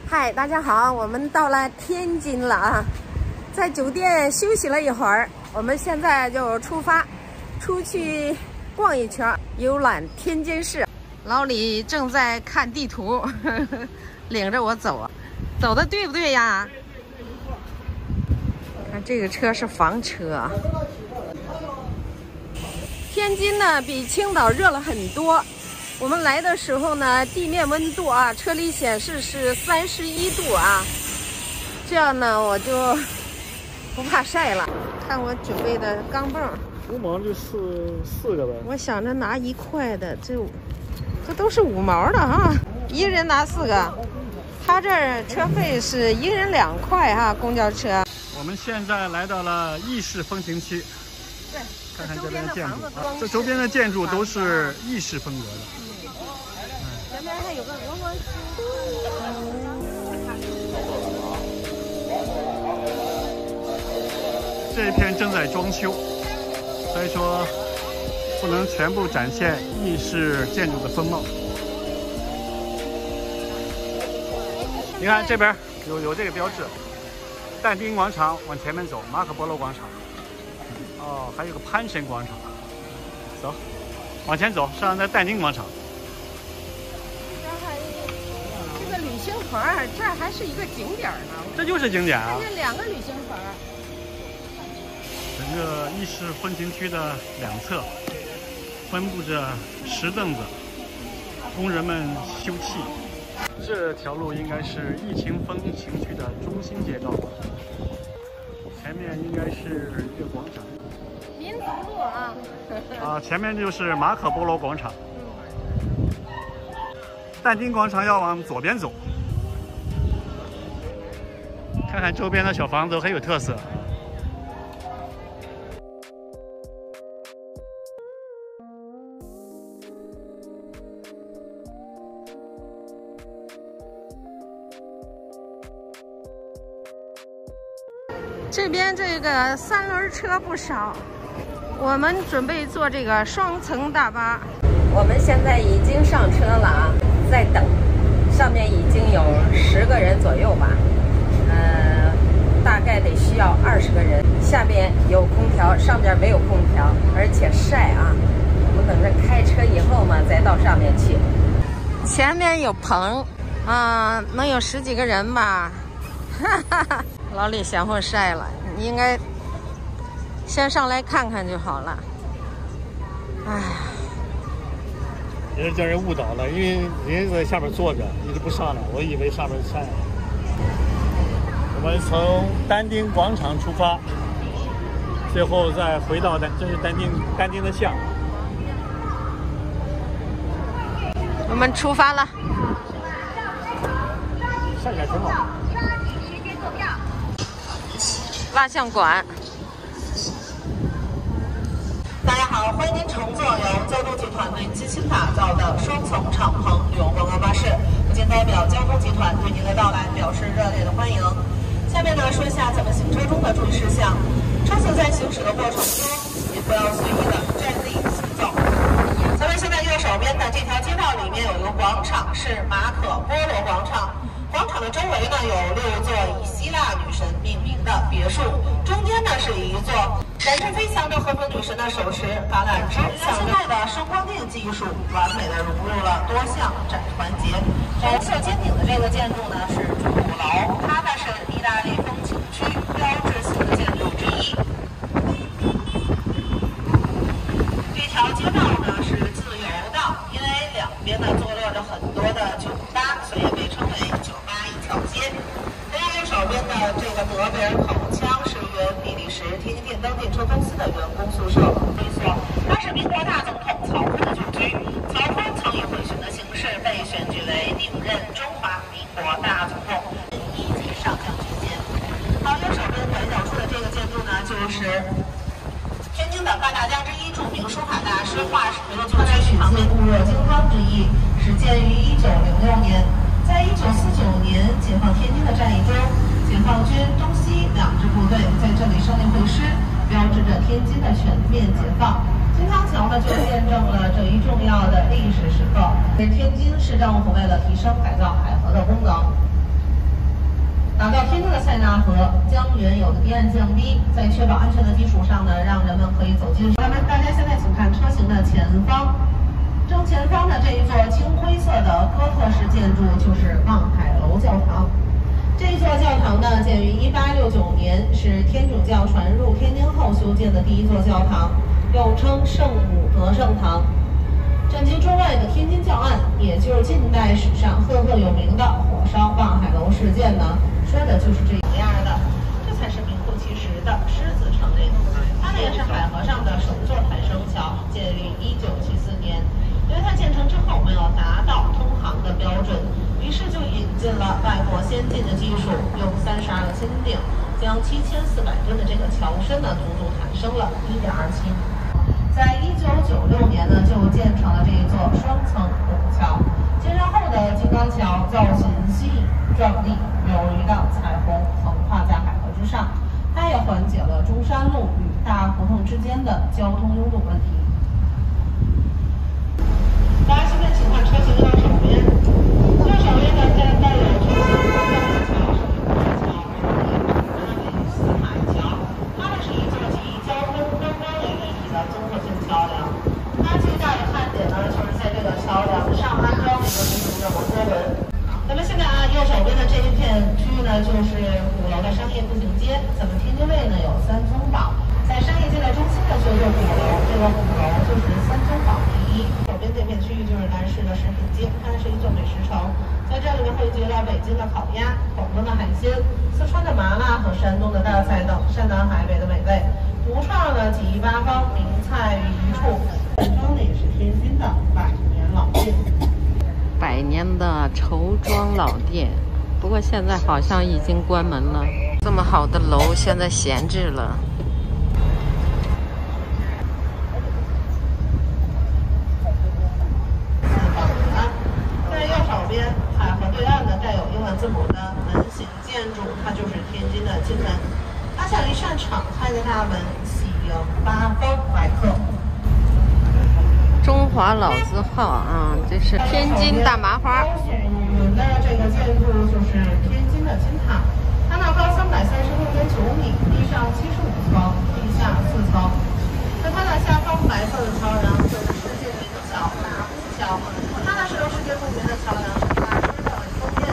嗨，大家好，我们到了天津了啊，在酒店休息了一会儿，我们现在就出发，出去逛一圈，游览天津市。老李正在看地图，领着我走，走的对不对呀？看这个车是房车。天津呢比青岛热了很多。我们来的时候呢，地面温度啊，车里显示是31度啊，这样呢我就不怕晒了。看我准备的钢镚5毛就四个呗。我想着拿1块的，这都是5毛的哈，一人拿4个。他这儿车费是1人2块哈，公交车。我们现在来到了意式风情区，对，看看这边的建筑，这周边的建筑都是意式风格的。前面还有个俄罗斯。这一片正在装修，所以说不能全部展现意式建筑的风貌。你看这边有这个标志，但丁广场往前面走，马可波罗广场。哦，还有个潘神广场，走，往前走，上在但丁广场。这个旅行团这儿还是一个景点呢。这就是景点啊！看见2个旅行团。整个意式风情区的两侧分布着石凳子，工人们休憩。这条路应该是疫情风情区的中心街道，前面应该是一个广场。民族路啊！啊，前面就是马可波罗广场。但丁广场要往左边走，看看周边的小房子很有特色。这边这个3轮车不少，我们准备坐这个双层大巴。我们现在已经上车了啊，在等，上面已经有10个人左右吧，大概得需要20个人。下面有空调，上面没有空调，而且晒啊。我们等着开车以后嘛，再到上面去。前面有棚啊，能有10几个人吧。哈哈哈，老李嫌我晒了，你应该先上来看看就好了。哎，也是叫人误导了，因为人家在下面坐着，一直不上来，我以为上面晒了。我们从但丁广场出发，最后再回到这是但丁的巷。我们出发了。晒起来挺好。蜡像馆。大家好，欢迎您乘坐由交通集团为精心打造的双层敞篷旅游观光巴士。我谨代表交通集团对您的到来表示热烈的欢迎。下面呢，说一下咱们行车中的注意事项。车子在行驶的过程中，请不要随意的站立行走。咱们现在右手边的这条街道里面有一个广场，是马可波罗广场。广场的周围呢有6座以希腊女神命名的别墅，中间呢是一座展翅飞翔的和平女神的手持橄榄枝。现在的声光电技术完美的融入了多项展示环节。红色尖顶的这个建筑呢是钟鼓楼，它呢是意大利风情区标志性的建筑之一。这条街道呢是自由道，因为两边呢坐落着很多的酒吧，所以被称为酒吧一条街。在右手边的这个德比尔口腔是原比利时天津电灯电车公司的员工宿舍会所，它是民国大总统曹锟的旧居。曹锟曾以贿选的形式被选举为顶任中华民国大总统1级上将军衔。好，右手边转角处的这个建筑呢，就是天津的8大家之一，著名书法大师华史的旧居，旁边固若金汤之意，始建于1906年。在1949年解放天津的战役中，解放军东西2支部队在这里胜利会师，标志着天津的全面解放。金汤桥呢，就见证了这一重要的历史时刻。天津市政府为了提升改造海河的功能，打造天津的塞纳河，将原有的堤岸降低，在确保安全的基础上呢，让人们可以走进。大家现在请看车型的前方，正前方的这一座青灰色的哥特式建筑就是望海楼教堂。这一座教堂呢，建于1869年，是天主教传入天津后修建的第一座教堂，又称圣母德圣堂。震惊中外的天津教案，也就是近代史上赫赫有名的火烧望海楼事件呢，说的就是这样的。这才是名副其实的狮子城内。它呢也是海河上的首座抬升桥，建于1974年。因为它建成之后没有达到通航的标准，于是就引进了外国先进的技术，用32个千斤顶将7400吨的这个桥身呢足足抬升了1.27米。在1996年呢，就建成了这一座双层拱桥。建成后的金刚桥造型细腻壮丽，有一道彩虹横跨在海河之上。它也缓解了中山路与大胡同之间的交通拥堵问题。大家现在请看车型右手边，右手边呢带有车型中央的桥是一座桥，四海桥，它们是一座集交通观光于一体的综合性桥梁。它最大的看点呢，就是在这个桥梁上安装了一个著名的摩托轮。那么现在右手边的这一片区域呢，就是鼓楼的商业步行街。咱们天津卫呢有3宗宝，在商业街的中心呢就是鼓楼，这个鼓楼就是3宗宝第一。左边这片区域就是南市的食品街，它是一座美食城，在这里面汇聚了北京的烤鸭、广东的海鲜、四川的麻辣和山东的大菜等山南海北的美味，独创了几一八方，名菜于一处。这庄呢也是天津的百年老店，100年的绸庄老店，不过现在好像已经关门了。这么好的楼现在闲置了。在右手边海河对岸的带有英文字母的门形建筑，它就是天津的金门。它像一扇敞开的大门，喜迎八方来客。中华老字号啊，这是天津大麻花。高耸入云的这个建筑就是天津的金塔，它呢高336.9米，地上75层，地下4层。在它的下方白色的桥梁就是世界名桥大沽桥，它呢是由世界著名的桥梁大师的封面。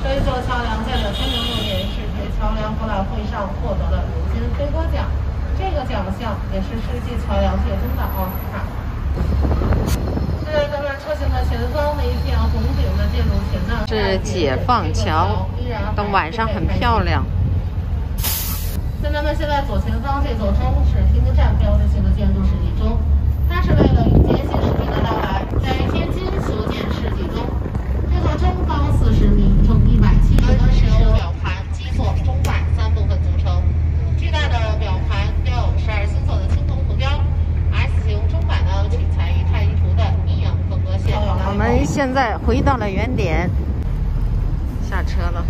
这一座桥梁在2006年世界桥梁博览会上获得了如今飞鸽奖，这个奖项也是世纪桥梁界中的奥斯卡。在咱们车型的前方那一片红顶的建筑群呢，是解放桥，等晚上很漂亮。在咱们现在左前方这座钟是天津站标志性的建筑世纪钟，它是为了迎接新市民的到来，在天津修建世纪钟。这座钟高40米，重170吨，是由表盘、基座、钟摆3部分组成。巨大的表盘标有12星座的青铜图标。S 型钟摆呢取材于太极图的阴阳分割线。我们现在回到了原点，下车了。